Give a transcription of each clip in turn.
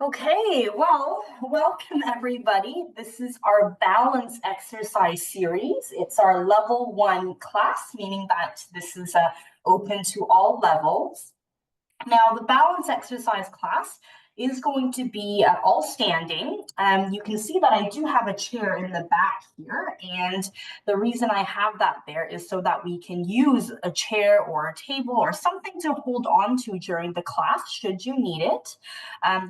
Okay, well, welcome everybody. This is our balance exercise series. It's our level 1 class, meaning that this is open to all levels. Now, the balance exercise class is going to be all standing. You can see that I do have a chair in the back here, and the reason I have that there is so that we can use a chair or a table or something to hold on to during the class should you need it.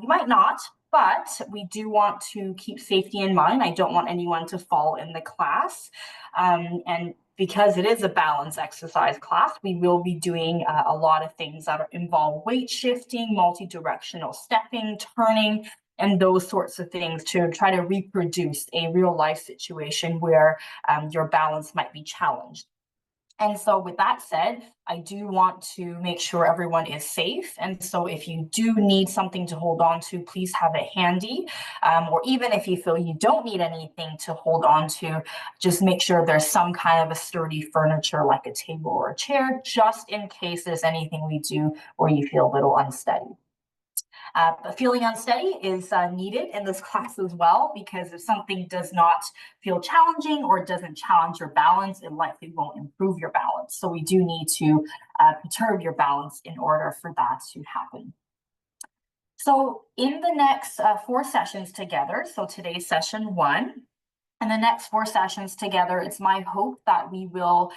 You might not, but we do want to keep safety in mind. I don't want anyone to fall in the class. And because it is a balance exercise class, we will be doing a lot of things that involve weight shifting, multi-directional stepping, turning, and those sorts of things to try to reproduce a real life situation where your balance might be challenged. And so with that said, I do want to make sure everyone is safe. And so if you do need something to hold on to, please have it handy. Or even if you feel you don't need anything to hold on to, just make sure there's some kind of a sturdy furniture like a table or a chair, just in case there's anything we do where you feel a little unsteady. But feeling unsteady is needed in this class as well, because if something does not feel challenging or doesn't challenge your balance, it likely won't improve your balance. So we do need to perturb your balance in order for that to happen. So in the next 4 sessions together, so today's session 1, and the next 4 sessions together, it's my hope that we will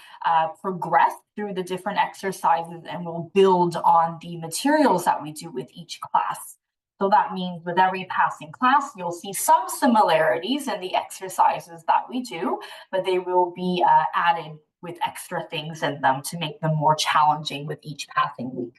progress through the different exercises and we'll build on the materials that we do with each class. So that means with every passing class, you'll see some similarities in the exercises that we do, but they will be added with extra things in them to make them more challenging with each passing week.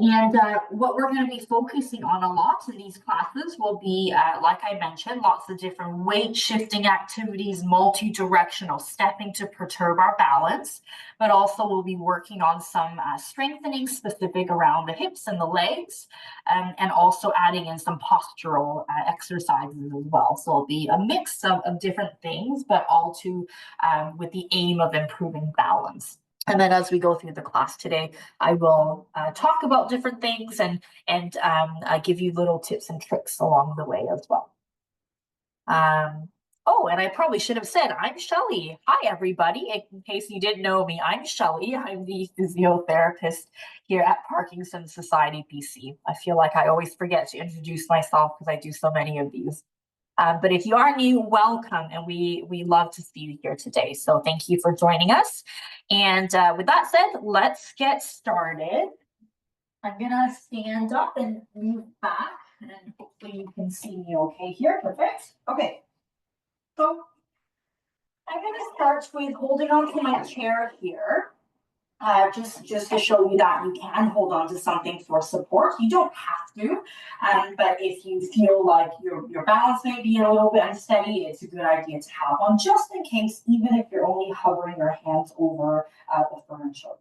And what we're going to be focusing on a lot in these classes will be, like I mentioned, lots of different weight shifting activities, multi-directional stepping to perturb our balance, but also we'll be working on some strengthening specific around the hips and the legs, and also adding in some postural exercises as well. So it'll be a mix of different things, but all with the aim of improving balance. And then as we go through the class today, I will talk about different things and give you little tips and tricks along the way as well. Oh, and I probably should have said, I'm Shelly. Hi, everybody. In case you didn't know me, I'm Shelly. I'm the physiotherapist here at Parkinson Society BC. I feel like I always forget to introduce myself because I do so many of these. But if you are new, welcome, and we love to see you here today. So thank you for joining us. And with that said, let's get started. I'm gonna stand up and move back, and hopefully you can see me okay here. Perfect. Okay. So I'm gonna start with holding on to my chair here. Just to show you that you can hold on to something for support. You don't have to, but if you feel like your balance may be a little bit unsteady, it's a good idea to have one just in case, even if you're only hovering your hands over the furniture.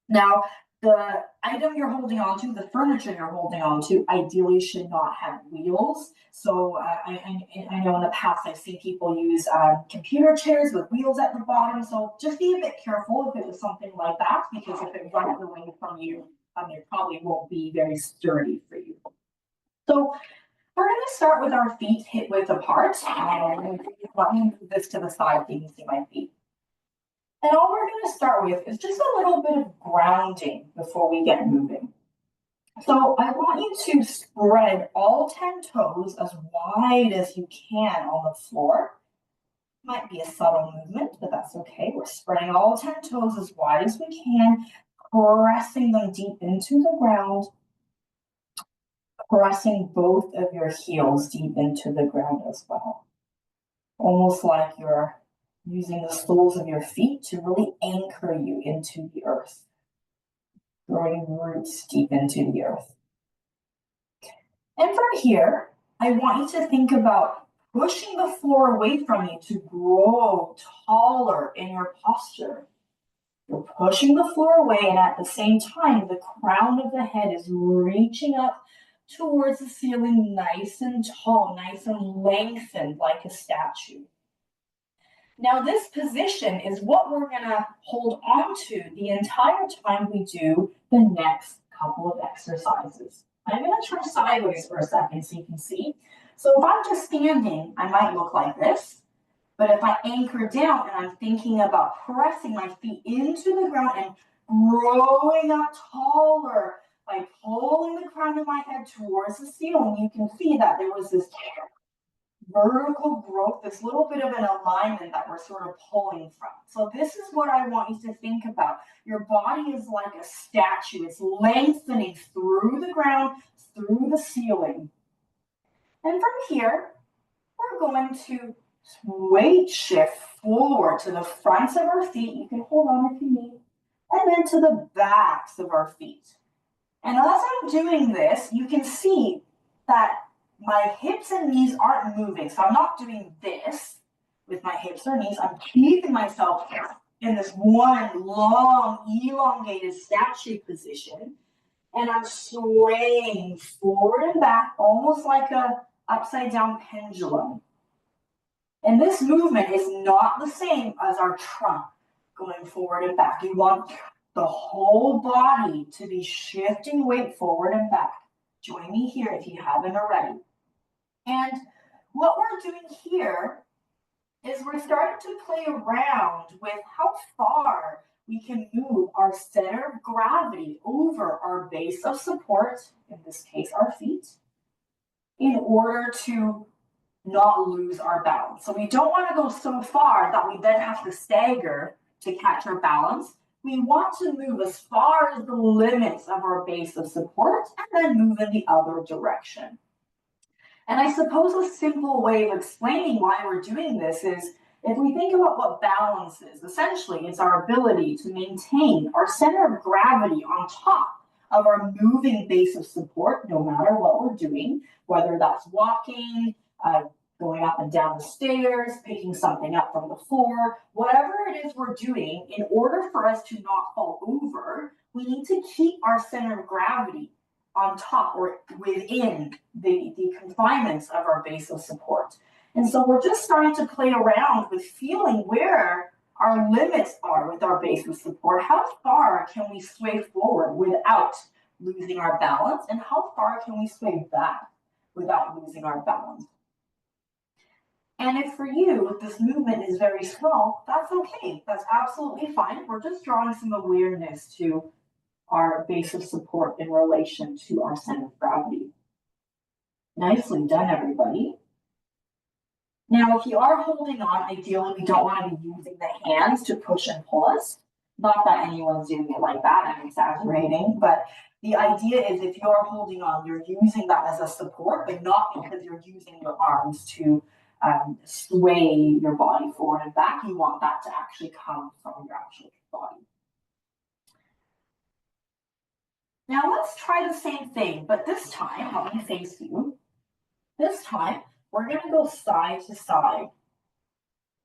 Now, the item you're holding on to, the furniture you're holding on to, ideally should not have wheels. So I know in the past I've seen people use computer chairs with wheels at the bottom. So just be a bit careful if it was something like that, because if it runs away from you, it probably won't be very sturdy for you. So we're going to start with our feet hip width apart. Let me move this to the side so you can see my feet. And all we're going to start with is just a little bit of grounding before we get moving. So I want you to spread all 10 toes as wide as you can on the floor. Might be a subtle movement, but that's okay. We're spreading all 10 toes as wide as we can, pressing them deep into the ground, pressing both of your heels deep into the ground as well. Almost like you're using the soles of your feet to really anchor you into the earth, growing roots deep into the earth. And from here, I want you to think about pushing the floor away from you to grow taller in your posture. You're pushing the floor away, and at the same time, the crown of the head is reaching up towards the ceiling, nice and tall, nice and lengthened like a statue. Now, this position is what we're going to hold on to the entire time we do the next couple of exercises. I'm going to turn sideways for a second so you can see. So if I'm just standing, I might look like this. But if I anchor down and I'm thinking about pressing my feet into the ground and growing up taller by pulling the crown of my head towards the ceiling, you can see that there was this vertical growth, this little bit of an alignment that we're sort of pulling from. So this is what I want you to think about. Your body is like a statue. It's lengthening through the ground, through the ceiling. And from here, we're going to weight shift forward to the fronts of our feet. You can hold on if you need. And then to the backs of our feet. And as I'm doing this, you can see that my hips and knees aren't moving. So I'm not doing this with my hips or knees. I'm keeping myself in this one long, elongated statue position. And I'm swaying forward and back, almost like a upside down pendulum. And this movement is not the same as our trunk going forward and back. You want the whole body to be shifting weight forward and back. Join me here if you haven't already. And what we're doing here is we're starting to play around with how far we can move our center of gravity over our base of support, in this case our feet, in order to not lose our balance. So we don't want to go so far that we then have to stagger to catch our balance. We want to move as far as the limits of our base of support and then move in the other direction. And I suppose a simple way of explaining why we're doing this is if we think about what balance is, essentially it's our ability to maintain our center of gravity on top of our moving base of support, no matter what we're doing, whether that's walking, going up and down the stairs, picking something up from the floor, whatever it is we're doing, in order for us to not fall over, we need to keep our center of gravity on top or within the confinements of our base of support. And so we're just starting to play around with feeling where our limits are with our base of support. How far can we sway forward without losing our balance? And how far can we sway back without losing our balance? And if for you, this movement is very small, that's okay. That's absolutely fine. We're just drawing some awareness to our base of support in relation to our center of gravity. Nicely done, everybody. Now, if you are holding on, ideally, we don't want to be using the hands to push and pull us. Not that anyone's doing it like that, I'm exaggerating, but the idea is if you're holding on, you're using that as a support, but not because you're using your arms to sway your body forward and back. You want that to actually come from your actual body. Now let's try the same thing, but this time, let me face you. This time, we're going to go side to side.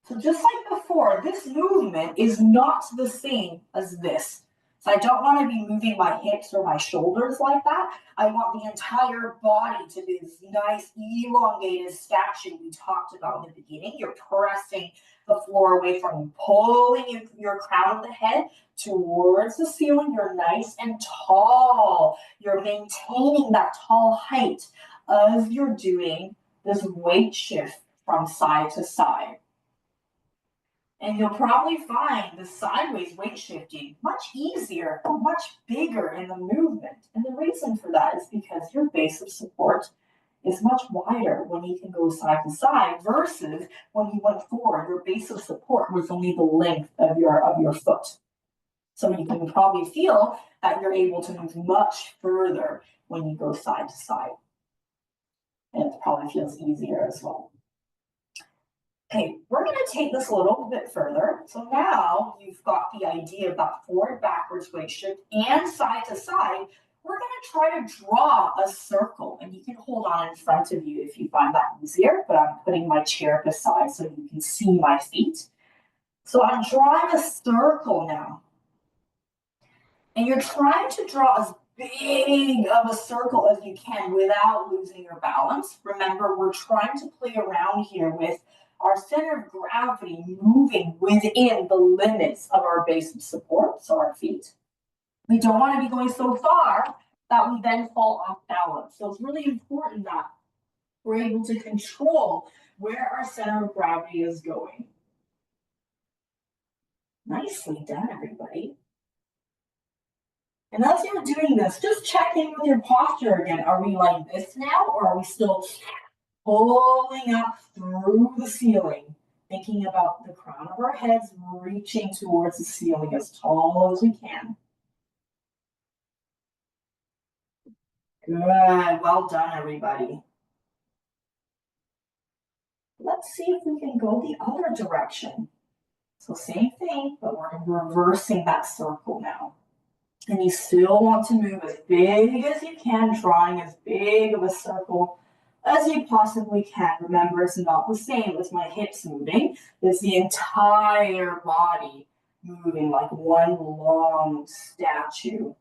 So just like before, this movement is not the same as this. So I don't want to be moving my hips or my shoulders like that. I want the entire body to be this nice elongated statue we talked about in the beginning. You're pressing the floor away from you, pulling your crown of the head towards the ceiling. You're nice and tall. You're maintaining that tall height as you're doing this weight shift from side to side. And you'll probably find the sideways weight shifting much easier, much bigger in the movement. And the reason for that is because your base of support is much wider when you can go side to side versus when you went forward, your base of support was only the length of your foot. So you can probably feel that you're able to move much further when you go side to side. And it probably feels easier as well. Okay, we're going to take this a little bit further. So now you've got the idea of that forward, backwards weight shift and side to side. We're going to try to draw a circle, and you can hold on in front of you if you find that easier, but I'm putting my chair beside so you can see my feet. So I'm drawing a circle now. And you're trying to draw as big of a circle as you can without losing your balance. Remember, we're trying to play around here with our center of gravity moving within the limits of our base of support, so our feet. We don't want to be going so far that we then fall off balance. So it's really important that we're able to control where our center of gravity is going. Nicely done, everybody. And as you're doing this, just check in with your posture again. Are we like this now, or are we still pulling up through the ceiling, thinking about the crown of our heads reaching towards the ceiling as tall as we can? Good, well done, everybody. Let's see if we can go the other direction. So same thing, but we're reversing that circle now. And you still want to move as big as you can, drawing as big of a circle as you possibly can. Remember, it's not the same as my hips moving. It's the entire body moving like one long statue.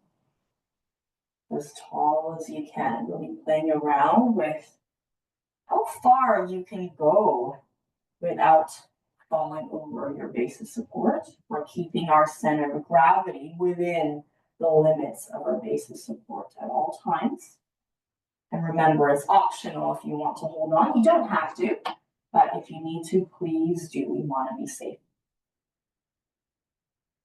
As tall as you can, really playing around with how far you can go without falling over your base of support. We're keeping our center of gravity within the limits of our base of support at all times. And remember, it's optional if you want to hold on. You don't have to, but if you need to, please do. We want to be safe.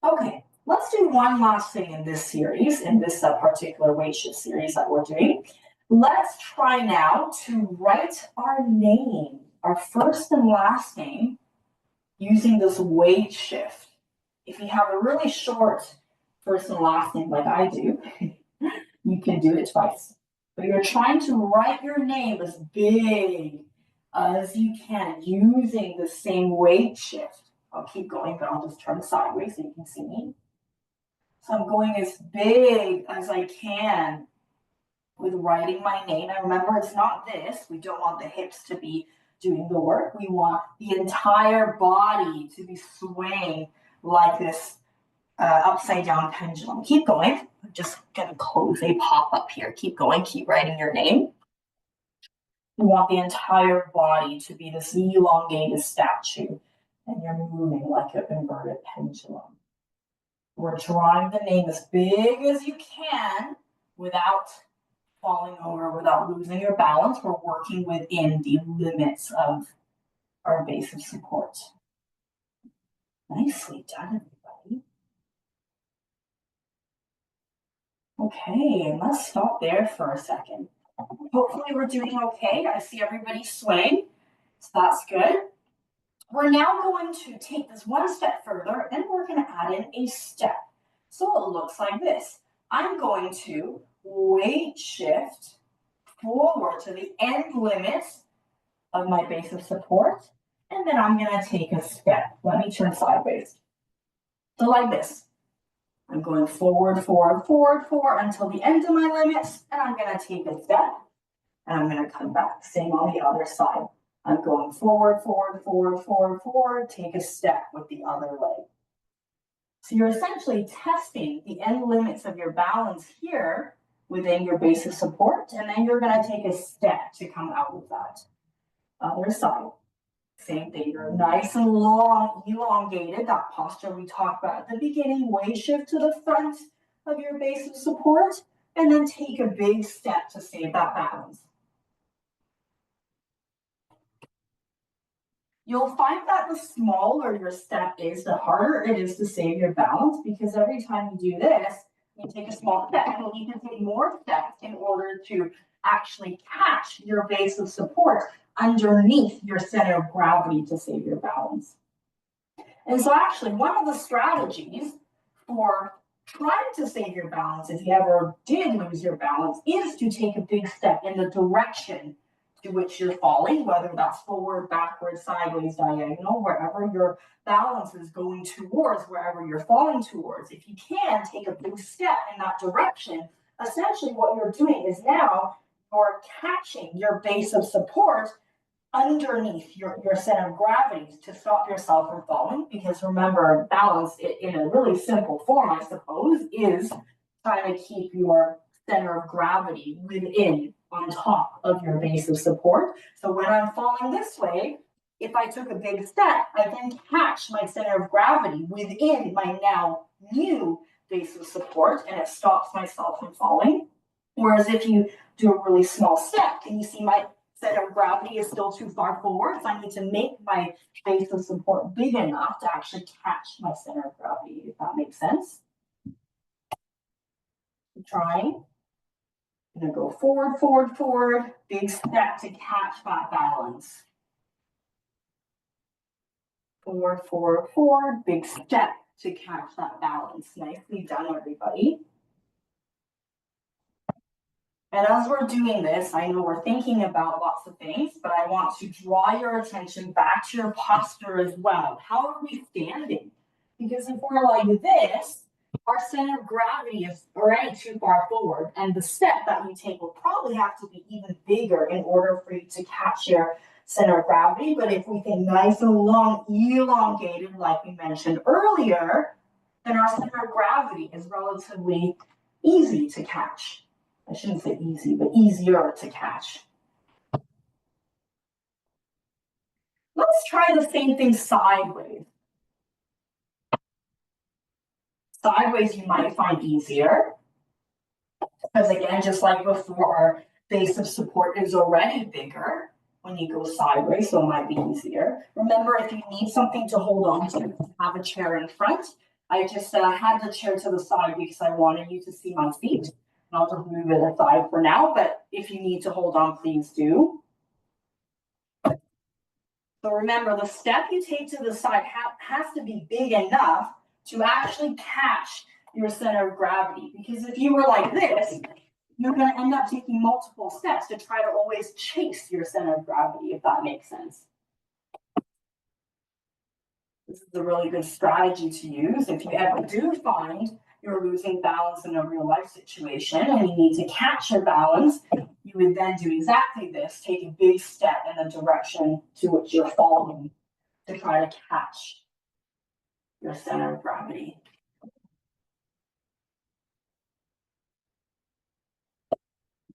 Okay, let's do one last thing in this series, in this particular weight shift series that we're doing. Let's try now to write our name, our first and last name, using this weight shift. If you have a really short first and last name like I do, you can do it twice. But you're trying to write your name as big as you can using the same weight shift. I'll keep going, but I'll just turn sideways so you can see me. So I'm going as big as I can with writing my name. And remember, it's not this. We don't want the hips to be doing the work. We want the entire body to be swaying like this upside down pendulum. Keep going. I'm just going to close a pop-up here. Keep going. Keep writing your name. You want the entire body to be this elongated statue, and you're moving like an inverted pendulum. We're drawing the name as big as you can without falling over, without losing your balance. We're working within the limits of our base of support. Nicely done, everybody. Okay, and let's stop there for a second. Hopefully we're doing okay. I see everybody swaying, so that's good. We're now going to take this one step further, and we're going to add in a step. So it looks like this. I'm going to weight shift forward to the end limits of my base of support, and then I'm going to take a step. Let me turn sideways. So like this. I'm going forward, forward, forward, forward until the end of my limits, and I'm going to take a step, and I'm going to come back. Same on the other side. I'm going forward, forward, forward, forward, forward, take a step with the other leg. So you're essentially testing the end limits of your balance here within your base of support, and then you're going to take a step to come out of that. Other side. Same thing, you're nice and long, elongated, that posture we talked about at the beginning, weight shift to the front of your base of support, and then take a big step to save that balance. You'll find that the smaller your step is, the harder it is to save your balance, because every time you do this, you take a small step, and you need to take more steps in order to actually catch your base of support underneath your center of gravity to save your balance. And so actually, one of the strategies for trying to save your balance, if you ever did lose your balance, is to take a big step in the direction to which you're falling, whether that's forward, backward, sideways, diagonal, wherever your balance is going towards, wherever you're falling towards. If you can take a big step in that direction, essentially what you're doing is now you're catching your base of support underneath your center of gravity to stop yourself from falling. Because remember, balance in a really simple form, I suppose, is trying to keep your center of gravity within, on top of your base of support. So when I'm falling this way, if I took a big step, I then catch my center of gravity within my now new base of support, and it stops myself from falling. Whereas if you do a really small step, can you see my center of gravity is still too far forward? So I need to make my base of support big enough to actually catch my center of gravity, if that makes sense. Trying. I'm gonna go forward, forward, forward, big step to catch that balance. Forward, forward, forward, big step to catch that balance. Nicely done, everybody. And as we're doing this, I know we're thinking about lots of things, but I want to draw your attention back to your posture as well. How are we standing? Because if we're like this, our center of gravity is already too far forward, and the step that we take will probably have to be even bigger in order for you to catch your center of gravity. But if we think nice and long, elongated, like we mentioned earlier, then our center of gravity is relatively easy to catch. I shouldn't say easy, but easier to catch. Let's try the same thing sideways. Sideways you might find easier, because again, just like before, our base of support is already bigger when you go sideways, so it might be easier. Remember, if you need something to hold on to, have a chair in front. I just had the chair to the side because I wanted you to see my feet. I'll just move it aside for now, but if you need to hold on, please do. So remember, the step you take to the side has to be big enough to actually catch your center of gravity. Because if you were like this, you're going to end up taking multiple steps to try to always chase your center of gravity, if that makes sense. This is a really good strategy to use if you ever do find you're losing balance in a real life situation and you need to catch your balance. You would then do exactly this, take a big step in the direction to which you're falling to try to catch your center of gravity.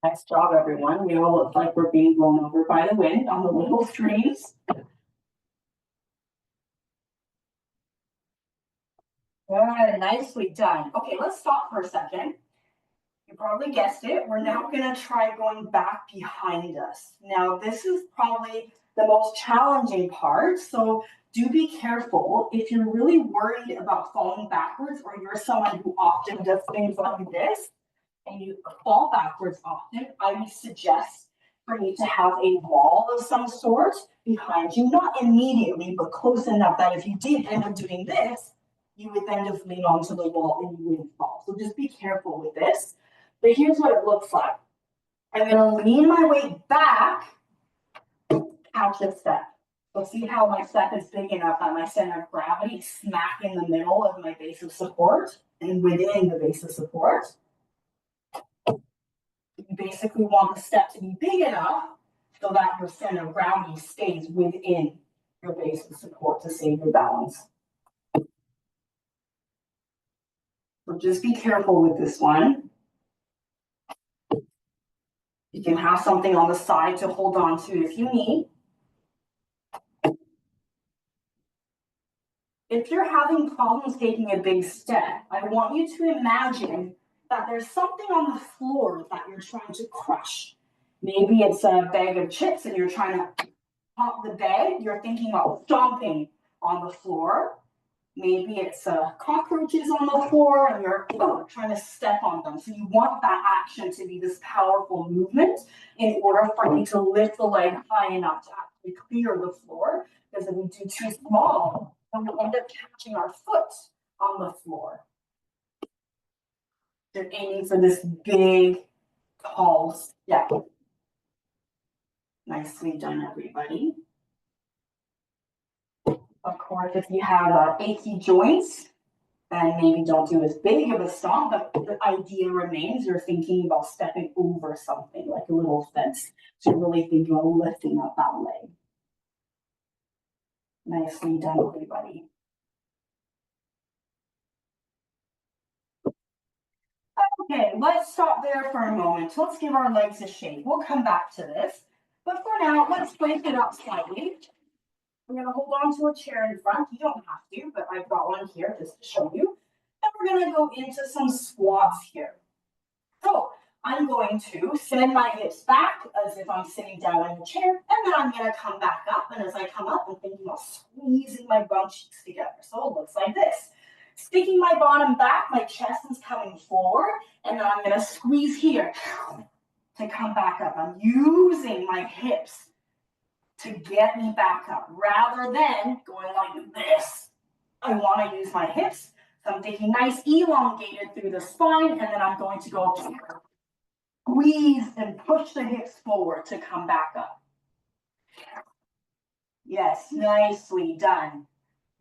Nice job, everyone. We all look like we're being blown over by the wind on the little streams. Good, nicely done. Okay, let's stop for a second. You probably guessed it. We're now going to try going back behind us. Now, this is probably the most challenging part. So do be careful. If you're really worried about falling backwards, or you're someone who often does things like this and you fall backwards often, I would suggest for you to have a wall of some sort behind you, not immediately, but close enough that if you did end up doing this, you would then just lean onto the wall and you wouldn't fall. So just be careful with this. But here's what it looks like. I'm going to lean my weight back, catch a step. So see how my step is big enough that my center of gravity is smack in the middle of my base of support and within the base of support. You basically want the step to be big enough so that your center of gravity stays within your base of support to save your balance. So just be careful with this one. You can have something on the side to hold on to if you need. If you're having problems taking a big step, I want you to imagine that there's something on the floor that you're trying to crush. Maybe it's a bag of chips and you're trying to pop the bag. You're thinking about stomping on the floor. Maybe it's cockroaches on the floor and you're trying to step on them. So you want that action to be this powerful movement in order for you to lift the leg high enough to actually clear the floor. Because if we do too small, then we'll end up catching our foot on the floor. They're aiming for this big, tall step. Nicely done, everybody. Of course, if you have achy joints, then maybe don't do as big of a stomp, but the idea remains you're thinking about stepping over something like a little fence. So you're really thinking about lifting up that leg. Nicely done, everybody. Okay, let's stop there for a moment. Let's give our legs a shake. We'll come back to this. But for now, let's break it up slightly. I'm going to hold on to a chair in front. You don't have to, but I've got one here just to show you. And we're going to go into some squats here. So I'm going to send my hips back as if I'm sitting down in a chair, and then I'm going to come back up. And as I come up, I'm thinking about squeezing my bum cheeks together. So it looks like this. Sticking my bottom back, my chest is coming forward, and then I'm going to squeeze here to come back up. I'm using my hips to get me back up rather than going like this. I want to use my hips. So I'm thinking nice elongated through the spine, and then I'm going to go squeeze and push the hips forward to come back up. Yes, nicely done.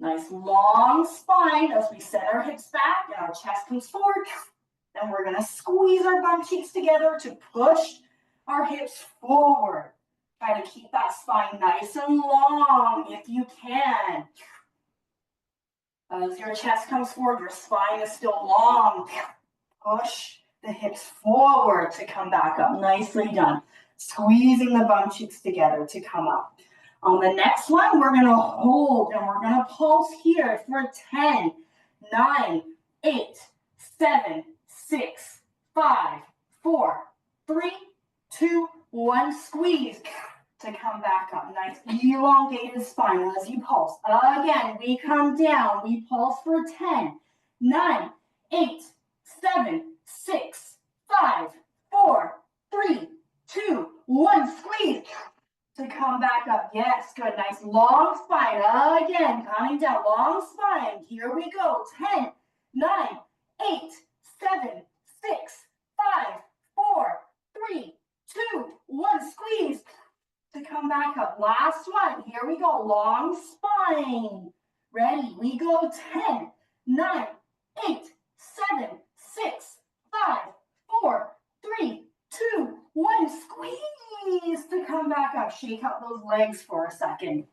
Nice long spine as we set our hips back and our chest comes forward. Then we're going to squeeze our bum cheeks together to push our hips forward. Try to keep that spine nice and long if you can. As your chest comes forward, your spine is still long. Push the hips forward to come back up. Nicely done. Squeezing the bum cheeks together to come up. On the next one, we're going to hold and we're going to pulse here for 10, 9, 8, 7, 6, 5, 4, 3, 2, 1. Squeeze to come back up. Nice elongated spine as you pulse. Again, we come down. We pulse for 10, 9, 8, 7, 6, 5, 4, 3, 2, 1. Squeeze to come back up. Yes, good. Nice long spine. Again, coming down. Long spine. Here we go. 10, 9, 8, 7, 6, 5, 4, 3, 2, 1. Squeeze to come back up. Last one. Here we go. Long spine. Ready? We go. 10, 9, 8, 7, 6, 5, 4, 3, 2, 1. Squeeze to come back up. Shake out those legs for a second.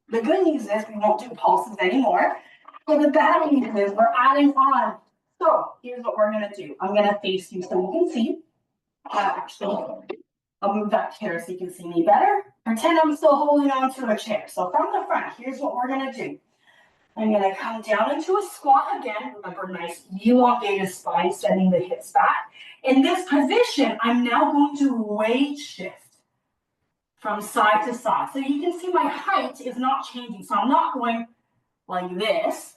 The good news is we won't do pulses anymore. But the bad news is we're adding on. So here's what we're going to do. I'm going to face you so you can see. Actually, I'll move that chair so you can see me better. Pretend I'm still holding on to a chair. So from the front, here's what we're going to do. I'm going to come down into a squat again. Remember, nice elongated spine, sending the hips back. In this position, I'm now going to weight shift from side to side. So you can see my height is not changing. So I'm not going like this.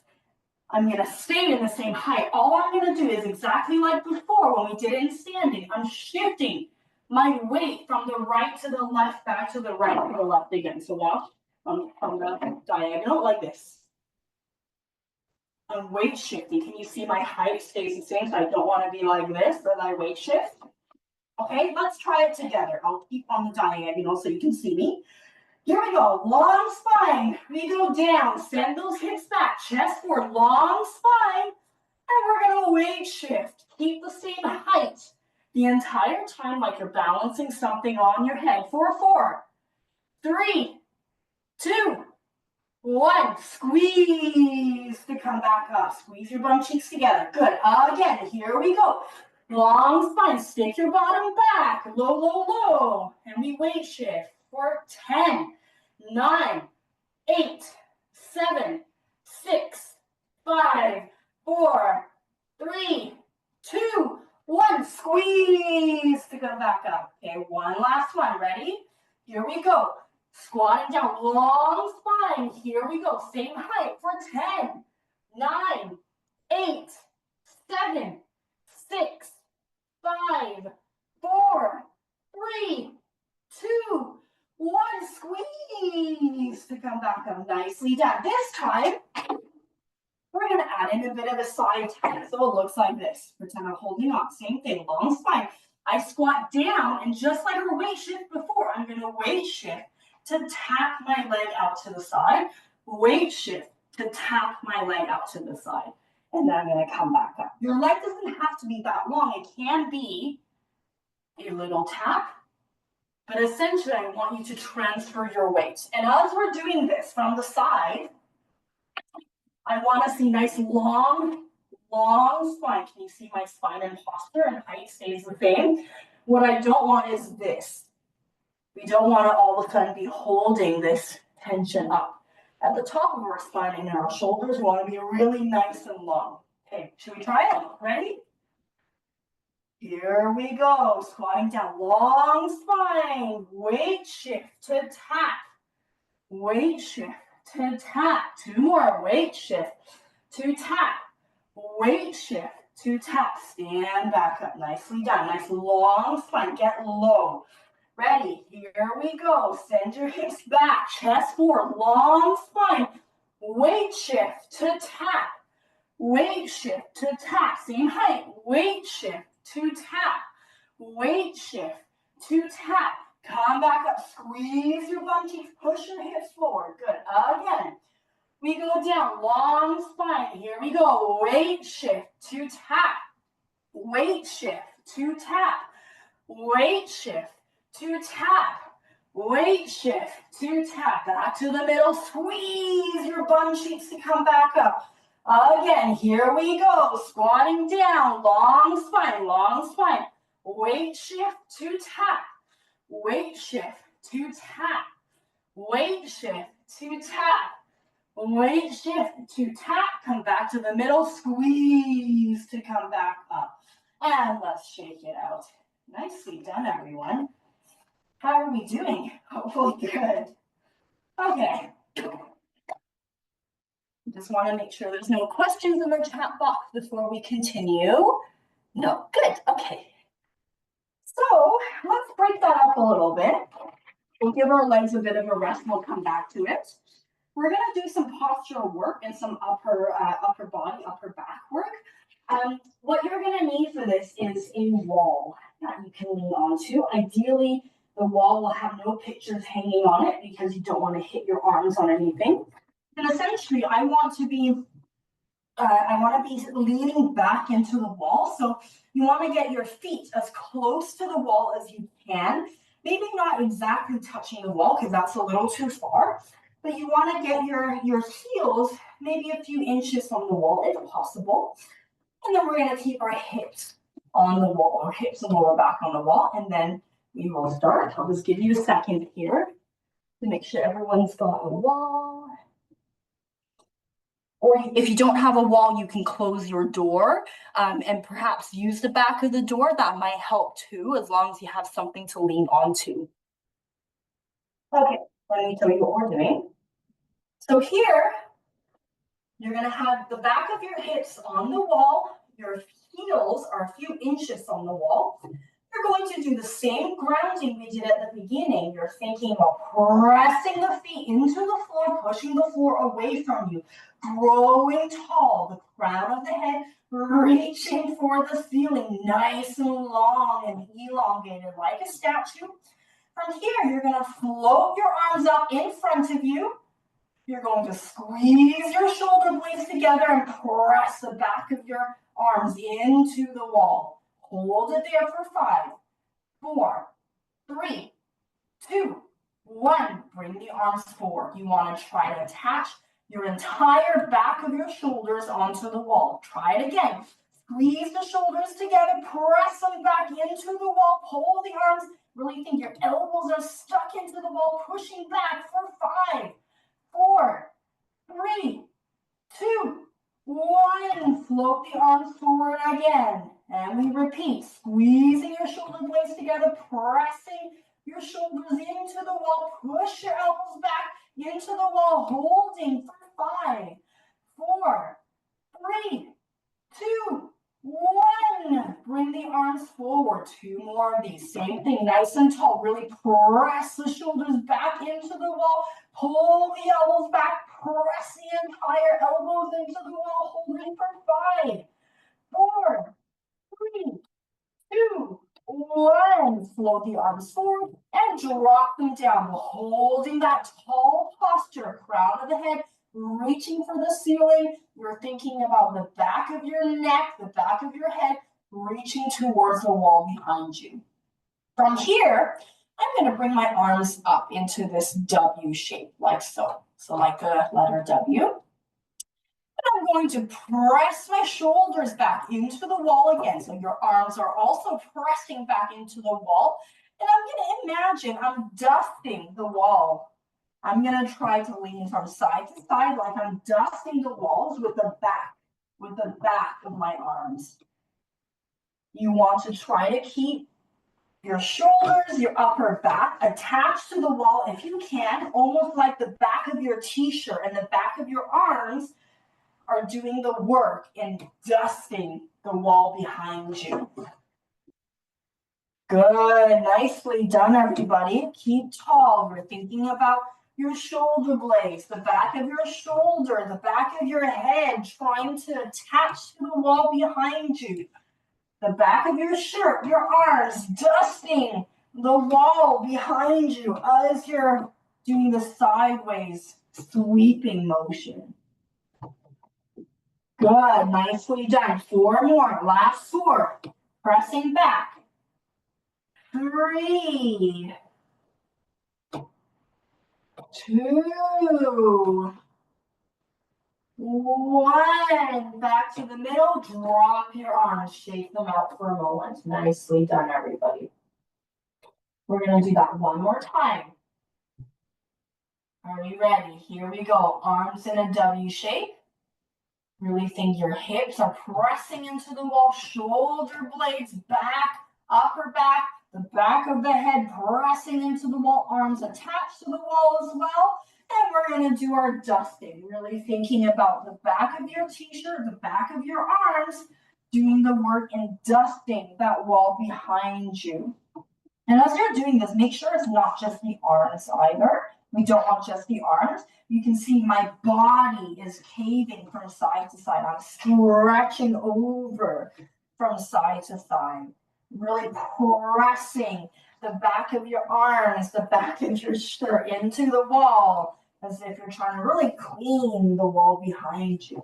I'm going to stay in the same height. All I'm going to do is exactly like before when we did it in standing. I'm shifting my weight from the right to the left, back to the right to the left again. So watch from the diagonal like this. I'm weight shifting. Can you see my height stays the same? So I don't want to be like this, but I weight shift. Okay, let's try it together. I'll keep on the diagonal so you can see me. Here we go. Long spine. We go down. Send those hips back. Chest forward. Long spine. And we're going to weight shift. Keep the same height the entire time like you're balancing something on your head. 4, 4, 3, 2, 1. Squeeze to come back up. Squeeze your bum cheeks together. Good. Again, here we go. Long spine. Stick your bottom back. Low, low, low. And we weight shift for 10, 9, 8, 7, 6, 5, 4, 3, 2, 1. Squeeze to come back up. Okay, one last one. Ready? Here we go. Squatting down, long spine. Here we go. Same height for 10, 9, 8, 7, 6, 5, 4, 3, 2, 1. Squeeze to come back up. Nicely done. This time, we're going to add in a bit of a side tap. So it looks like this. Pretend I'm holding on. Same thing, long spine. I squat down, and just like our weight shift before, I'm going to weight shift to tap my leg out to the side, weight shift to tap my leg out to the side, and then I'm going to come back up. Your leg doesn't have to be that long. It can be a little tap, but essentially I want you to transfer your weight. And as we're doing this from the side, I want to see nice long spine. Can you see my spine and posture and height stays the same? What I don't want is this. We don't want to all of a sudden be holding this tension up at the top of our spine and our shoulders. We want to be really nice and long. Okay, should we try it? Ready? Here we go. Squatting down, long spine. Weight shift to tap. Weight shift to tap. 2 more. Weight shift to tap. Weight shift to tap. Stand back up. Nicely done. Nice long spine. Get low. Ready. Here we go. Send your hips back. Chest forward. Long spine. Weight shift to tap. Weight shift to tap. Same height. Weight shift to tap. Weight shift to tap. Come back up. Squeeze your bum cheeks. Push your hips forward. Good. Again. We go down. Long spine. Here we go. Weight shift to tap. Weight shift to tap. Weight shift to tap. Weight shift to tap. Back to the middle. Squeeze your bum cheeks to come back up. Again, here we go. Squatting down. Long spine. Long spine. Weight shift to tap. Weight shift to tap. Weight shift to tap. Weight shift to tap. Come back to the middle. Squeeze to come back up. And let's shake it out. Nicely done, everyone. How are we doing? Hopefully good. Okay. Just want to make sure there's no questions in the chat box before we continue. No, good. Okay. So let's break that up a little bit. We'll give our legs a bit of a rest. We'll come back to it. We're going to do some postural work and some upper body, upper back work. What you're going to need for this is a wall that you can lean onto. Ideally, the wall will have no pictures hanging on it because you don't want to hit your arms on anything. And essentially, I want to be leaning back into the wall. So you want to get your feet as close to the wall as you can. Maybe not exactly touching the wall because that's a little too far. But you want to get your heels maybe a few inches from the wall if possible. And then we're going to keep our hips on the wall, our hips and lower back on the wall. And then we will start. I'll just give you a second here to make sure everyone's got a wall. Or if you don't have a wall, you can close your door and perhaps use the back of the door. That might help too, as long as you have something to lean onto. Okay, let me tell you what we're doing. So here, you're going to have the back of your hips on the wall. Your heels are a few inches from the wall. You're going to do the same grounding we did at the beginning. You're thinking about pressing the feet into the floor, pushing the floor away from you, growing tall, the crown of the head reaching for the ceiling, nice and long and elongated like a statue. From here, you're going to float your arms up in front of you. You're going to squeeze your shoulder blades together and press the back of your arms into the wall. Hold it there for 5, 4, 3, 2, 1. Bring the arms forward. You want to try to attach your entire back of your shoulders onto the wall. Try it again. Squeeze the shoulders together, press them back into the wall, pull the arms. Really think your elbows are stuck into the wall, pushing back for 5, 4, 3, 2, 1. Float the arms forward again. And we repeat, squeezing your shoulder blades together, pressing your shoulders into the wall. Push your elbows back into the wall, holding for 5, 4, 3, 2, 1. Bring the arms forward. 2 more of these. Same thing, nice and tall. Really press the shoulders back into the wall. Pull the elbows back. Press the entire elbows into the wall. Holding for 5, 4, 3, 2, 1. Float the arms forward and drop them down. Holding that tall posture. Crown of the head reaching for the ceiling. You're thinking about the back of your neck, the back of your head, reaching towards the wall behind you. From here, I'm going to bring my arms up into this W shape, like so. So like the letter W. And I'm going to press my shoulders back into the wall again. So your arms are also pressing back into the wall. And I'm going to imagine I'm dusting the wall. I'm going to try to lean from side to side like I'm dusting the walls with the back of my arms. You want to try to keep your shoulders, your upper back attached to the wall if you can, almost like the back of your t-shirt and the back of your arms are doing the work in dusting the wall behind you. Good, nicely done, everybody. Keep tall. We're thinking about your shoulder blades, the back of your shoulder, the back of your head, trying to attach to the wall behind you. The back of your shirt, your arms, dusting the wall behind you as you're doing the sideways sweeping motion. Good, nicely done. 4 more, last 4. Pressing back. 3, 2, 1. Back to the middle. Drop your arms. Shake them out for a moment. Nicely done, everybody. We're going to do that one more time. Are you ready? Here we go. Arms in a W shape. Really think your hips are pressing into the wall. Shoulder blades back, upper back, the back of the head pressing into the wall. Arms attached to the wall as well. And we're going to do our dusting. Really thinking about the back of your t-shirt, the back of your arms, doing the work and dusting that wall behind you. And as you're doing this, make sure it's not just the arms either. We don't want just the arms. You can see my body is caving from side to side. I'm stretching over from side to side. Really pressing the back of your arms, the back of your shirt into the wall, as if you're trying to really clean the wall behind you.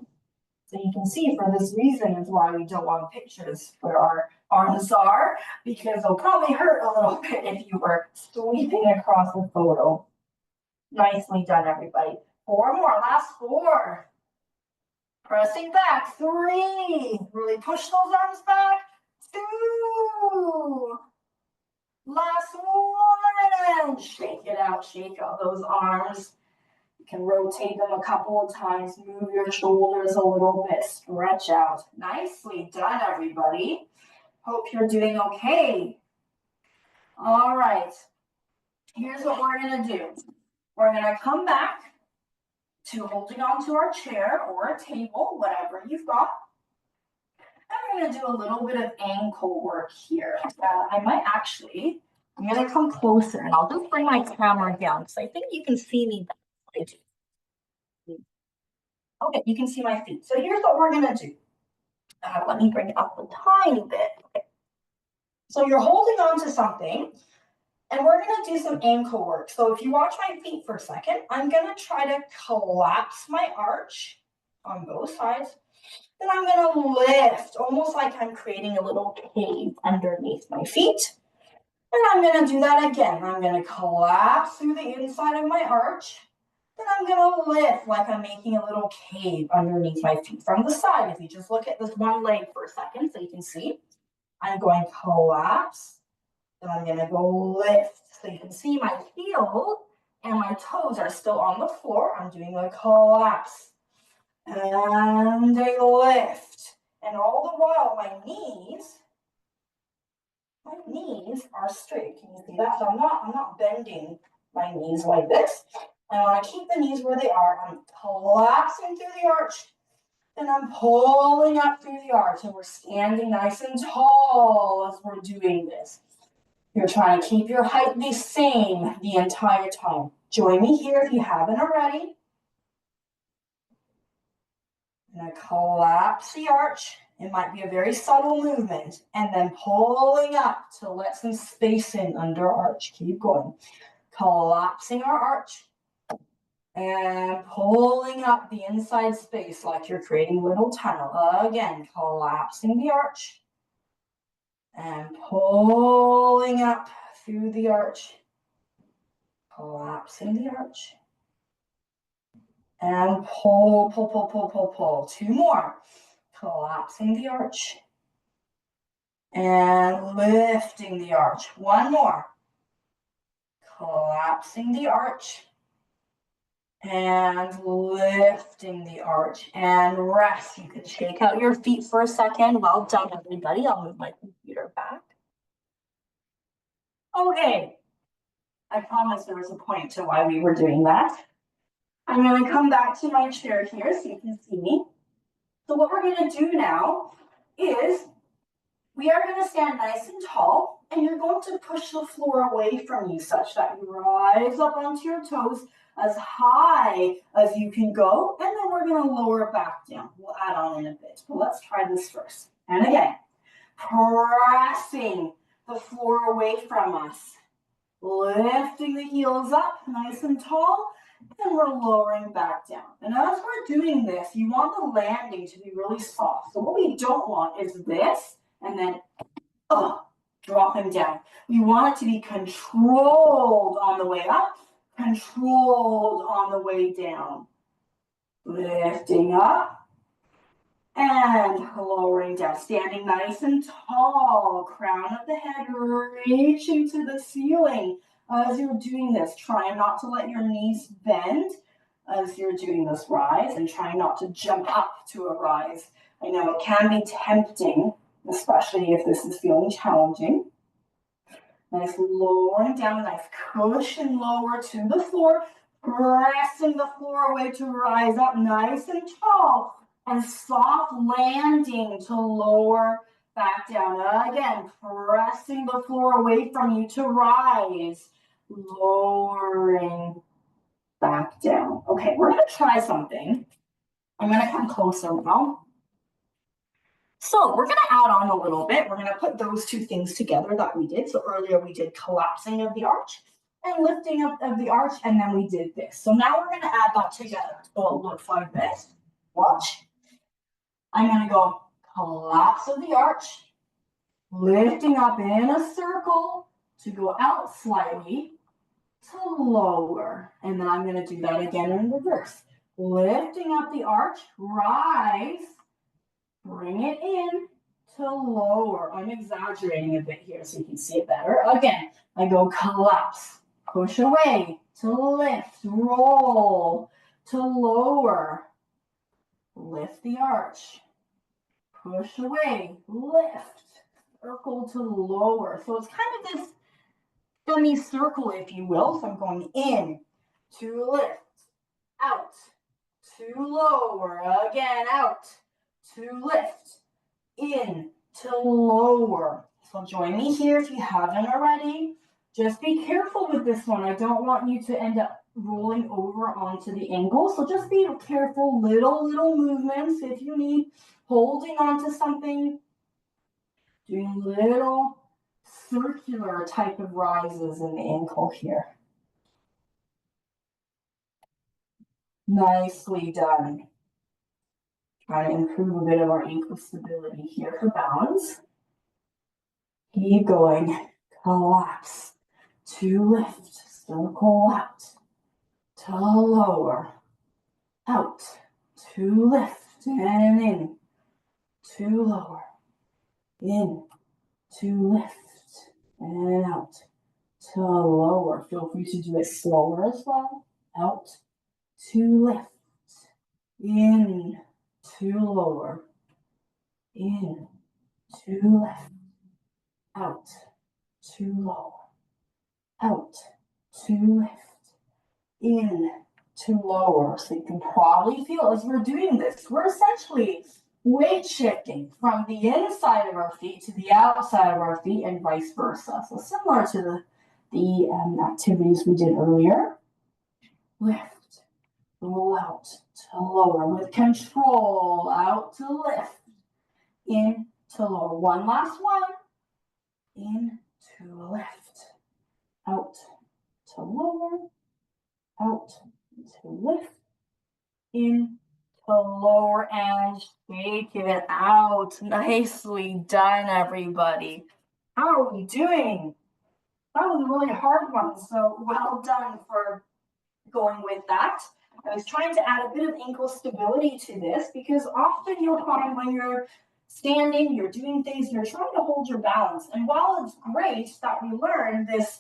So you can see for this reason is why we don't want pictures where our arms are, because it'll probably hurt a little bit if you were sweeping across the photo. Nicely done, everybody. 4 more, last 4. Pressing back, 3. Really push those arms back. 2. Last 1. Shake it out, shake out those arms. You can rotate them a couple of times, move your shoulders a little bit, stretch out. Nicely done, everybody. Hope you're doing okay. All right. Here's what we're going to do. We're going to come back to holding onto our chair or a table, whatever you've got. And we're going to do a little bit of ankle work here. I'm going to come closer and I'll just bring my camera down because I think you can see me. Okay, you can see my feet. So here's what we're going to do. Let me bring it up a tiny bit. Okay. So you're holding on to something. And we're going to do some ankle work. So if you watch my feet for a second, I'm going to try to collapse my arch on both sides. Then I'm going to lift, almost like I'm creating a little cave underneath my feet. And I'm going to do that again. I'm going to collapse through the inside of my arch. Then I'm going to lift like I'm making a little cave underneath my feet from the side. If you just look at this one leg for a second so you can see, I'm going to collapse. Then I'm going to go lift. So you can see my heel and my toes are still on the floor. I'm doing a collapse. And a lift. And all the while my knees are straight. Can you see that? So I'm not bending my knees like this. I want to keep the knees where they are. I'm collapsing through the arch. Then I'm pulling up through the arch. And we're standing nice and tall as we're doing this. You're trying to keep your height the same the entire time. Join me here if you haven't already. I'm going to collapse the arch. It might be a very subtle movement. And then pulling up to let some space in under arch. Keep going. Collapsing our arch. And pulling up the inside space like you're creating a little tunnel. Again, collapsing the arch. And pulling up through the arch. Collapsing the arch. And pull, pull, pull, pull, pull, pull. 2 more. Collapsing the arch. And lifting the arch. 1 more. Collapsing the arch. and lifting the arch and rest. You can shake out your feet for a second. Well done, everybody. I'll move my computer back. Okay, I promise there was a point to why we were doing that. I'm going to come back to my chair here so you can see me. So what we're going to do now is we are going to stand nice and tall, and you're going to push the floor away from you such that you rise up onto your toes as high as you can go, and then we're going to lower it back down. We'll add on in a bit, but let's try this first. And again, pressing the floor away from us, lifting the heels up nice and tall, and we're lowering back down. And as we're doing this, you want the landing to be really soft. So what we don't want is this, and then dropping down. We want it to be controlled on the way up, controlled on the way down. Lifting up and lowering down. Standing nice and tall, crown of the head reaching to the ceiling. As you're doing this, try not to let your knees bend as you're doing this rise, and try not to jump up to a rise. I know it can be tempting, especially if this is feeling challenging. Nice lowering down, nice cushion lower to the floor, pressing the floor away to rise up nice and tall, and soft landing to lower back down. Again, pressing the floor away from you to rise, lowering back down. Okay, we're going to try something. I'm going to come closer now. So we're going to add on a little bit. We're going to put those two things together that we did. So earlier we did collapsing of the arch and lifting up of the arch, and then we did this. So now we're going to add that together. So it looks like this. Watch. I'm going to go collapse of the arch, lifting up in a circle to go out slightly to lower. And then I'm going to do that again in reverse. Lifting up the arch, rise, bring it in to lower. I'm exaggerating a bit here so you can see it better. Again, I go collapse, push away, to lift, roll, to lower, lift the arch, push away, lift, circle to lower. So it's kind of this semicircle, if you will. So I'm going in to lift, out, to lower, again, out, to lift, in, to lower. So join me here if you haven't already. Just be careful with this one. I don't want you to end up rolling over onto the ankle. So just be careful, little movements if you need, holding onto something, doing little circular type of rises in the ankle here. Nicely done. Try to improve a bit of our ankle stability here for balance. Keep going. Collapse to lift. Circle out to lower. Out to lift and in to lower. In to lift and out to lower. Feel free to do it slower as well. Out to lift. In to lower. In to lift. Out to lower. Out to lift. In to lower. So you can probably feel as we're doing this, we're essentially weight shifting from the inside of our feet to the outside of our feet and vice versa. So similar to the activities we did earlier. Lift, roll out to lower with control, out to lift, in to lower. One last one. In to lift, out to lower, out to lift, in to lower, and shake it out. Nicely done, everybody. How are we doing? That was a really hard one, so well done for going with that. I was trying to add a bit of ankle stability to this because often you'll find when you're standing, you're doing things, you're trying to hold your balance. And while it's great that we learn this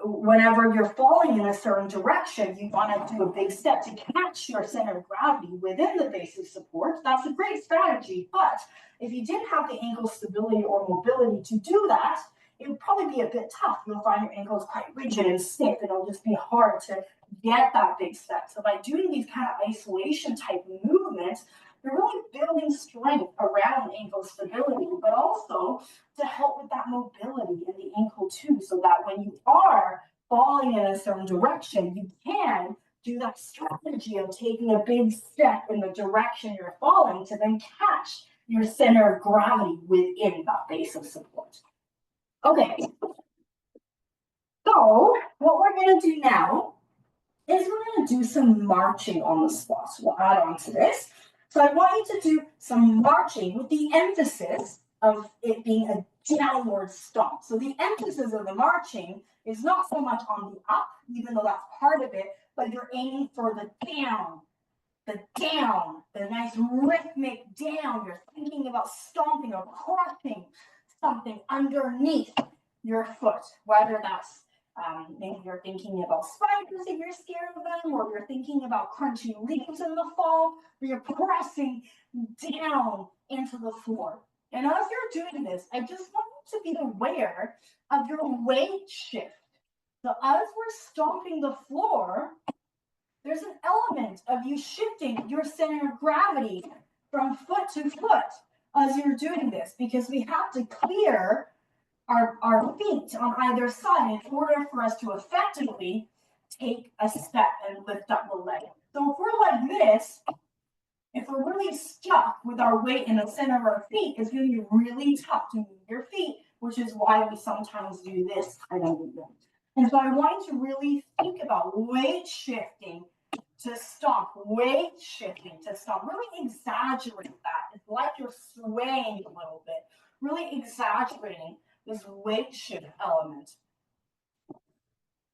whenever you're falling in a certain direction, you want to do a big step to catch your center of gravity within the base of support. That's a great strategy, but if you didn't have the ankle stability or mobility to do that, it would probably be a bit tough. You'll find your ankles quite rigid and stiff, and it'll just be hard to get that big step. So by doing these kind of isolation type movements, you're really building strength around ankle stability, but also to help with that mobility in the ankle too, so that when you are falling in a certain direction, you can do that strategy of taking a big step in the direction you're falling to then catch your center of gravity within that base of support. Okay, so what we're going to do now is we're going to do some marching on the spot. So we'll add on to this. So I want you to do some marching with the emphasis of it being a downward stomp. So the emphasis of the marching is not so much on the up, even though that's part of it, but you're aiming for the down, the nice rhythmic down. You're thinking about stomping or crushing something underneath your foot, whether that's maybe you're thinking about spiders if you're scared of them, or you're thinking about crunchy leaves in the fall, or you're pressing down into the floor. And as you're doing this, I just want you to be aware of your weight shift. So as we're stomping the floor, there's an element of you shifting your center of gravity from foot to foot as you're doing this, because we have to clear our feet on either side in order for us to effectively take a step and lift up the leg. So if we're like this, if we're really stuck with our weight in the center of our feet, it's going to be really tough to move your feet, which is why we sometimes do this kind of movement. And so I want you to really think about weight shifting to stomp, weight shifting to stomp. Really exaggerate that. It's like you're swaying a little bit, really exaggerating this weight shift element.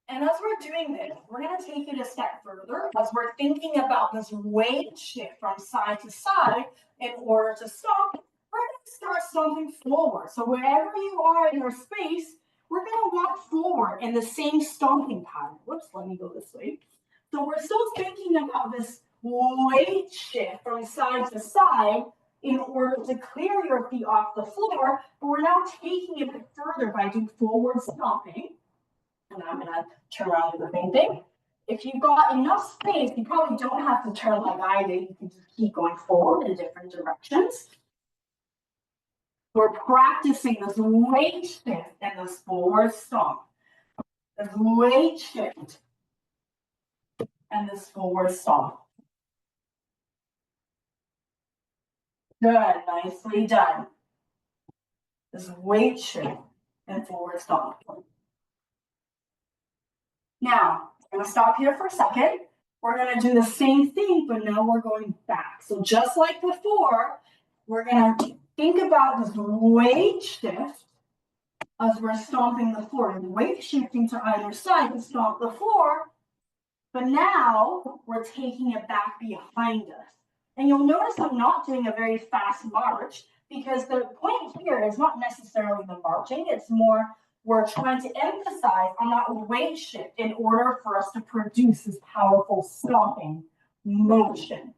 And as we're doing this, we're going to take it a step further as we're thinking about this weight shift from side to side in order to stomp. We're going to start stomping forward. So wherever you are in your space, we're going to walk forward in the same stomping pattern. Whoops, let me go this way. So we're still thinking about this weight shift from side to side in order to clear your feet off the floor, but we're now taking it a bit further by doing forward stomping. And I'm going to turn around and do the same thing. If you've got enough space, you probably don't have to turn like I did. You can just keep going forward in different directions. We're practicing this weight shift and this forward stomp. This weight shift and this forward stomp. Good, nicely done. This weight shift and forward stomp. Now, I'm going to stop here for a second. We're going to do the same thing, but now we're going back. So just like before, we're going to think about this weight shift as we're stomping the floor. Weight shifting to either side to stomp the floor, but now we're taking it back behind us. And you'll notice I'm not doing a very fast march because the point here is not necessarily the marching. It's more we're trying to emphasize on that weight shift in order for us to produce this powerful stomping motion.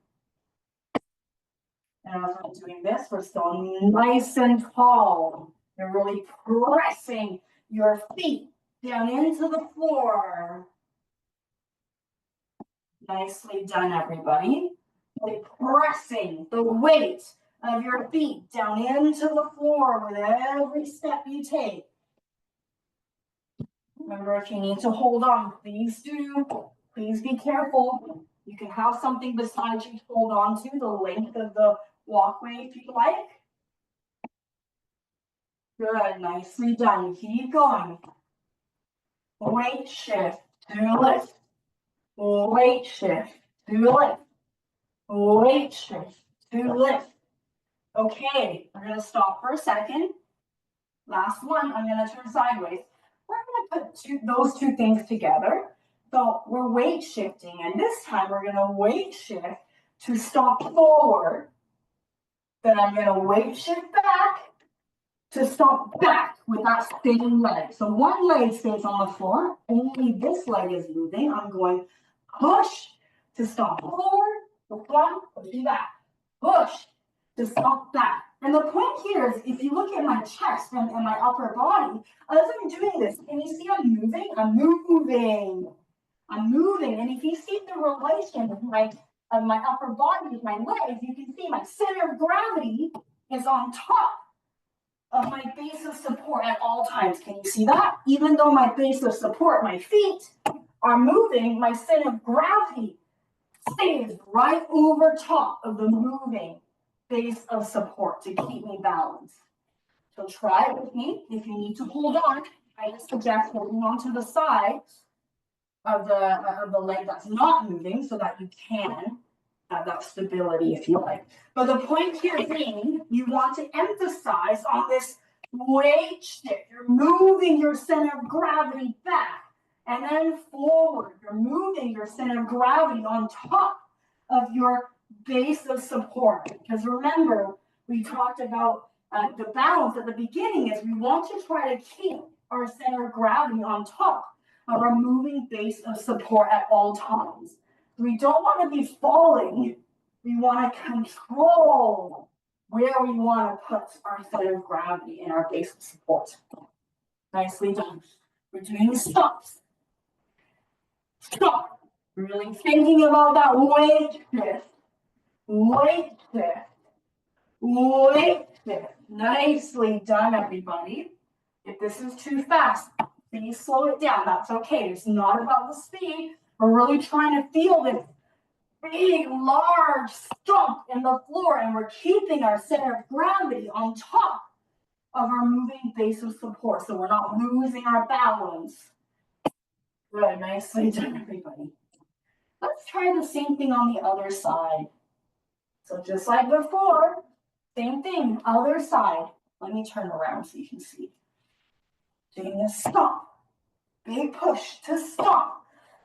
And as we're doing this, we're still nice and tall. You're really pressing your feet down into the floor. Nicely done, everybody. Really pressing the weight of your feet down into the floor with every step you take. Remember, if you need to hold on, please do. Please be careful. You can have something beside you to hold on to, the length of the walkway if you like. Good, nicely done. Keep going. Weight shift to lift. Weight shift to lift. Weight shift to lift. Okay, we're going to stop for a second. Last one, I'm going to turn sideways. We're going to put those two things together. So we're weight shifting, and this time we're going to weight shift to stomp forward. Then I'm going to weight shift back to stomp back with that same leg. So one leg stays on the floor, only this leg is moving. I'm going push to stomp forward, the front, pushing back, push to stomp back. And the point here is, if you look at my chest and my upper body, as I'm doing this, can you see I'm moving? I'm moving. I'm moving. And if you see the relation of my upper body with my legs, you can see my center of gravity is on top of my base of support at all times. Can you see that? Even though my base of support, my feet, are moving, my center of gravity stays right over top of the moving base of support to keep me balanced. So try it with me. If you need to hold on, I just suggest holding on to the side of the leg that's not moving so that you can have that stability if you like. But the point here being, you want to emphasize on this weight shift. You're moving your center of gravity back and then forward. You're moving your center of gravity on top of your base of support. Because remember, we talked about the balance at the beginning is we want to try to keep our center of gravity on top of our moving base of support at all times. We don't want to be falling. We want to control where we want to put our center of gravity in our base of support. Nicely done. We're doing stops. Stop. Really thinking about that weight shift. Weight shift. Weight shift. Nicely done, everybody. If this is too fast, please slow it down. That's okay. It's not about the speed. We're really trying to feel this big, large stomp in the floor, and we're keeping our center of gravity on top of our moving base of support, so we're not losing our balance. Good, nicely done, everybody. Let's try the same thing on the other side. So just like before, same thing, other side. Let me turn around so you can see. Doing a stomp, big push to stomp.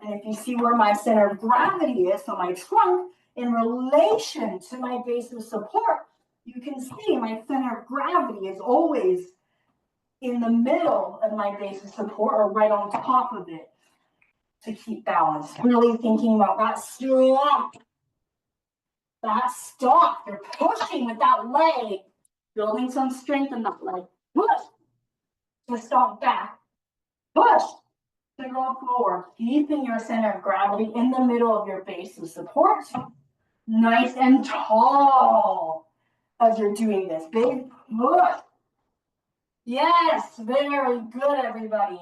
And if you see where my center of gravity is, so my trunk in relation to my base of support, you can see my center of gravity is always in the middle of my base of support or right on top of it to keep balance. Really thinking about that stomp. That stomp. You're pushing with that leg, building some strength in that leg. Push to stomp back. Push to go forward, keeping your center of gravity in the middle of your base of support. Nice and tall as you're doing this. Big push. Yes, very good, everybody.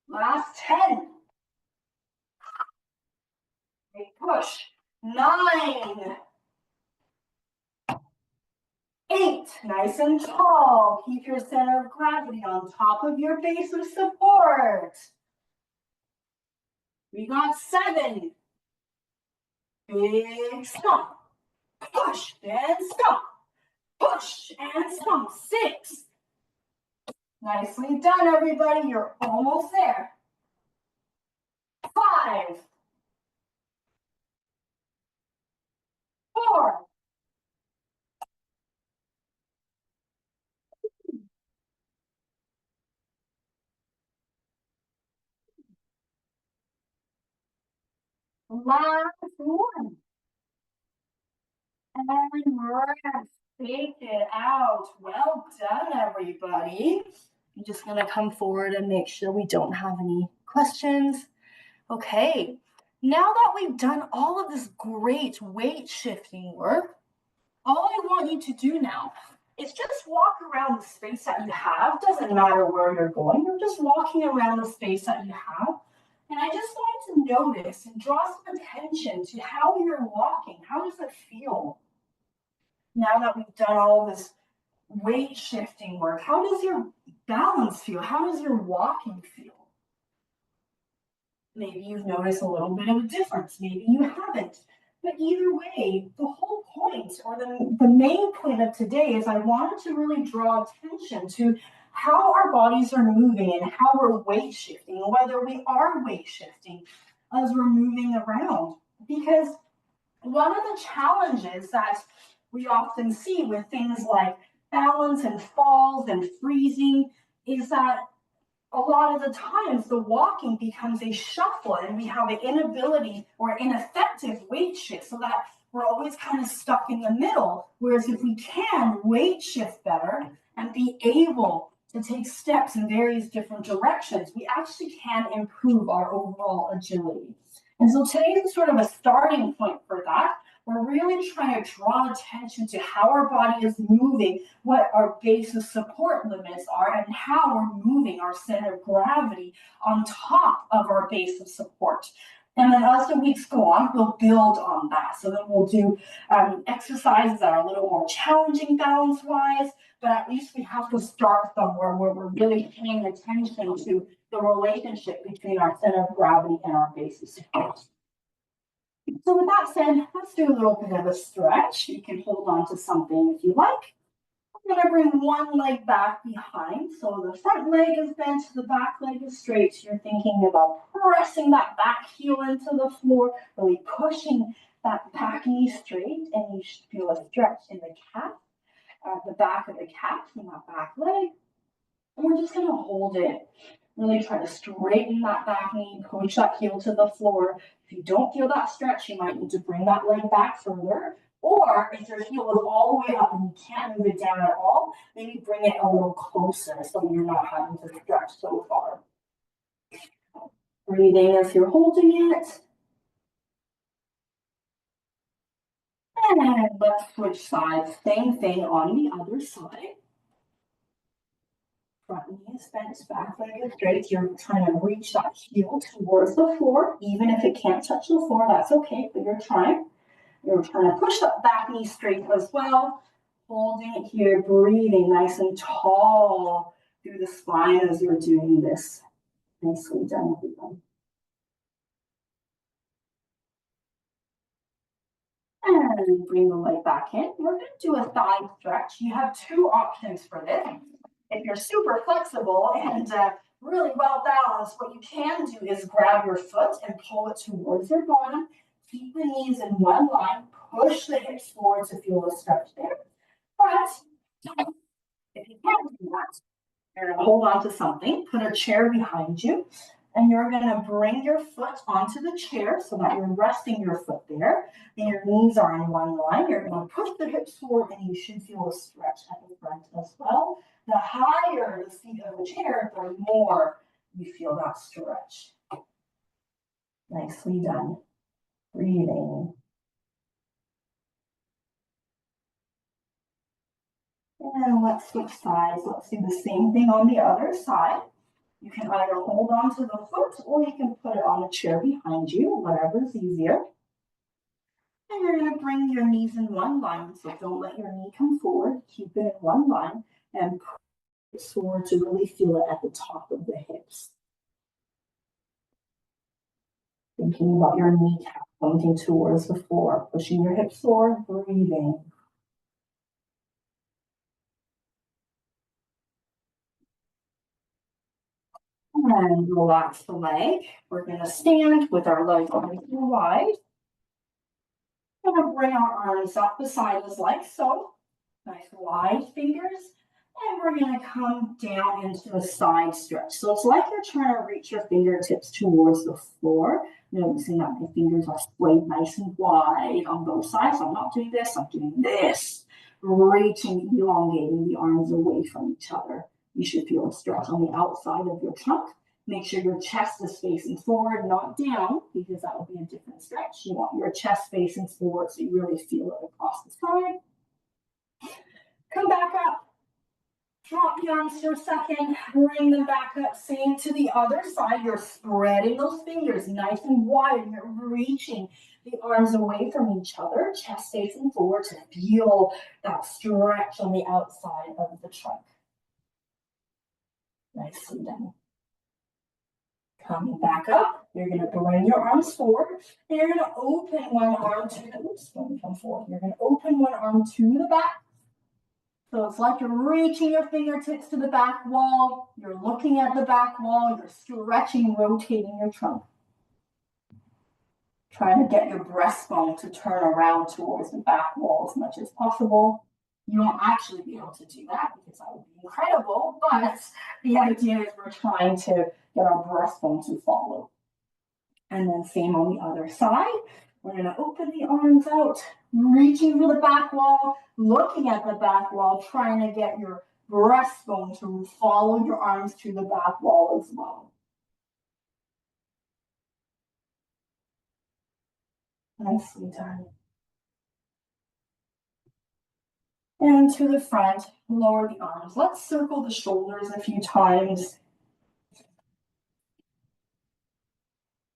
Last 10. Big push. 9. 8. Nice and tall. Keep your center of gravity on top of your base of support. We got 7. Big stomp. Push and stomp. Push and stomp. 6. Nicely done, everybody. You're almost there. 5. 4. 1. Last one. And rest. Take it out. Well done, everybody. I'm just going to come forward and make sure we don't have any questions. Okay. Now that we've done all of this great weight shifting work, all I want you to do now is just walk around the space that you have. Doesn't matter where you're going. You're just walking around the space that you have. And I just want to notice and draw some attention to how you're walking. How does it feel? Now that we've done all this weight shifting work, how does your balance feel? How does your walking feel? Maybe you've noticed a little bit of a difference. Maybe you haven't. But either way, the whole point or the main point of today is I wanted to really draw attention to how our bodies are moving and how we're weight shifting, whether we are weight shifting as we're moving around. Because one of the challenges that we often see with things like balance and falls and freezing is that a lot of the times the walking becomes a shuffle and we have an inability or ineffective weight shift so that we're always kind of stuck in the middle. Whereas if we can weight shift better and be able to take steps in various different directions, we actually can improve our overall agility. And so today is sort of a starting point for that. We're really trying to draw attention to how our body is moving, what our base of support limits are, and how we're moving our center of gravity on top of our base of support. And then as the weeks go on, we'll build on that. So then we'll do exercises that are a little more challenging balance-wise, but at least we have to start somewhere where we're really paying attention to the relationship between our center of gravity and our base of support. So with that said, let's do a little bit of a stretch. You can hold on to something if you like. I'm going to bring one leg back behind. So the front leg is bent, the back leg is straight. So you're thinking about pressing that back heel into the floor, really pushing that back knee straight, and you should feel a stretch in the calf, the back of the calf and that back leg. And we're just going to hold it. Really try to straighten that back knee, push that heel to the floor. If you don't feel that stretch, you might need to bring that leg back further. Or if your heel is all the way up and you can't move it down at all, maybe bring it a little closer so you're not having to stretch so far. Breathing as you're holding it. And let's switch sides. Same thing on the other side. Front knee is bent, back leg is straight. You're trying to reach that heel towards the floor. Even if it can't touch the floor, that's okay, but you're trying. You're trying to push that back knee straight as well. Holding it here, breathing nice and tall through the spine as you're doing this. Nicely done, everyone. And bring the leg back in. We're going to do a thigh stretch. You have two options for this. If you're super flexible and really well balanced, what you can do is grab your foot and pull it towards your bottom. Keep the knees in one line. Push the hips forward to feel the stretch there. But if you can't do that, you're going to hold on to something. Put a chair behind you. And you're going to bring your foot onto the chair so that you're resting your foot there. And your knees are in one line. You're going to push the hips forward and you should feel a stretch at the front as well. The higher the seat of the chair, the more you feel that stretch. Nicely done. Breathing. And let's switch sides. Let's do the same thing on the other side. You can either hold on to the foot or you can put it on the chair behind you, whatever is easier. And you're going to bring your knees in one line, so don't let your knee come forward. Keep it in one line and push it forward to really feel it at the top of the hips. Thinking about your kneecap pointing towards the floor, pushing your hips forward, breathing. And relax the leg. We're going to stand with our legs nice and wide. We're going to bring our arms up beside us like so. Nice wide fingers. And we're going to come down into a side stretch. So it's like you're trying to reach your fingertips towards the floor. Noticing that my fingers are splayed nice and wide on both sides. I'm not doing this, I'm doing this. Reaching, elongating the arms away from each other. You should feel a stretch on the outside of your trunk. Make sure your chest is facing forward, not down, because that will be a different stretch. You want your chest facing forward so you really feel it across the side. Come back up. Drop the arms for a second, bring them back up, same to the other side. You're spreading those fingers nice and wide, and you're reaching the arms away from each other, chest facing forward to feel that stretch on the outside of the trunk. Nicely done. Coming back up, you're going to bring your arms forward, and you're going to open one arm to the, oops, let me come forward. You're going to open one arm to the back. So it's like you're reaching your fingertips to the back wall, you're looking at the back wall, you're stretching, rotating your trunk. Trying to get your breastbone to turn around towards the back wall as much as possible. You won't actually be able to do that because that would be incredible, but the idea is we're trying to get our breastbone to follow. And then same on the other side. We're going to open the arms out, reaching for the back wall, looking at the back wall, trying to get your breastbone to follow your arms to the back wall as well. Nicely done. And to the front, lower the arms. Let's circle the shoulders a few times.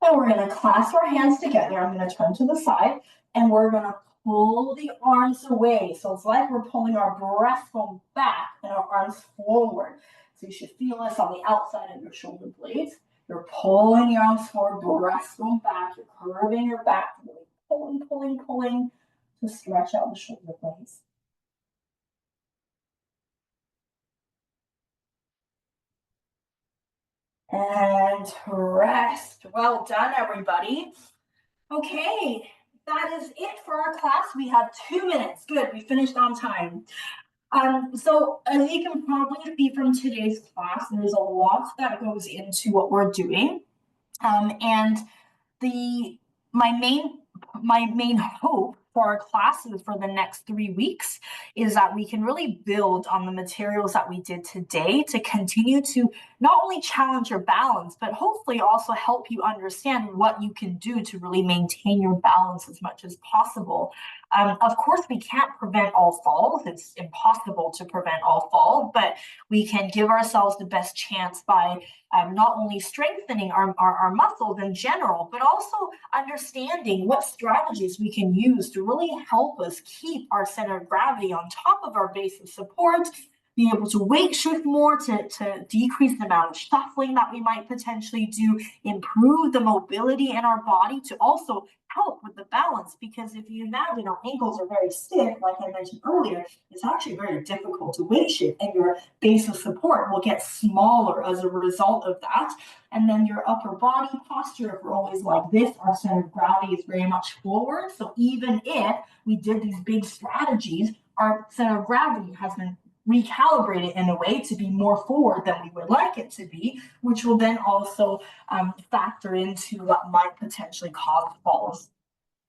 And we're going to clasp our hands together. I'm going to turn to the side and we're going to pull the arms away. So it's like we're pulling our breastbone back and our arms forward. So you should feel this on the outside of your shoulder blades. You're pulling your arms forward, breastbone back. You're curving your back, really pulling, pulling, pulling to stretch out the shoulder blades. And rest. Well done, everybody. Okay, that is it for our class. We have 2 minutes. Good, we finished on time. So as you can probably see from today's class, there's a lot that goes into what we're doing. And my main hope for our classes for the next 3 weeks is that we can really build on the materials that we did today to continue to not only challenge your balance, but hopefully also help you understand what you can do to really maintain your balance as much as possible. Of course, we can't prevent all falls. It's impossible to prevent all falls, but we can give ourselves the best chance by not only strengthening our muscles in general, but also understanding what strategies we can use to really help us keep our center of gravity on top of our base of support, be able to weight shift more to decrease the amount of shuffling that we might potentially do, improve the mobility in our body to also help with the balance. Because if you imagine our ankles are very stiff, like I mentioned earlier, it's actually very difficult to weight shift, and your base of support will get smaller as a result of that. And then your upper body posture, if we're always like this, our center of gravity is very much forward. So even if we did these big strategies, our center of gravity has been recalibrated in a way to be more forward than we would like it to be, which will then also factor into what might potentially cause falls.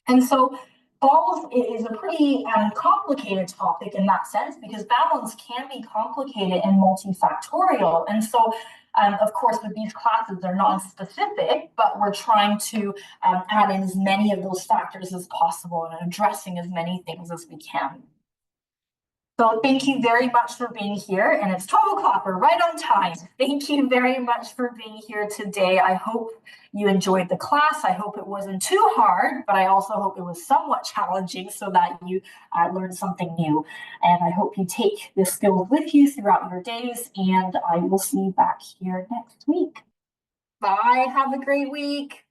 And so falls is a pretty complicated topic in that sense, because balance can be complicated and multifactorial. And so of course, with these classes, they're non-specific, but we're trying to add in as many of those factors as possible and addressing as many things as we can. So thank you very much for being here, and it's 12 o'clock, we're right on time. Thank you very much for being here today. I hope you enjoyed the class. I hope it wasn't too hard, but I also hope it was somewhat challenging so that you learned something new. And I hope you take this skills with you throughout your days, and I will see you back here next week. Bye, have a great week.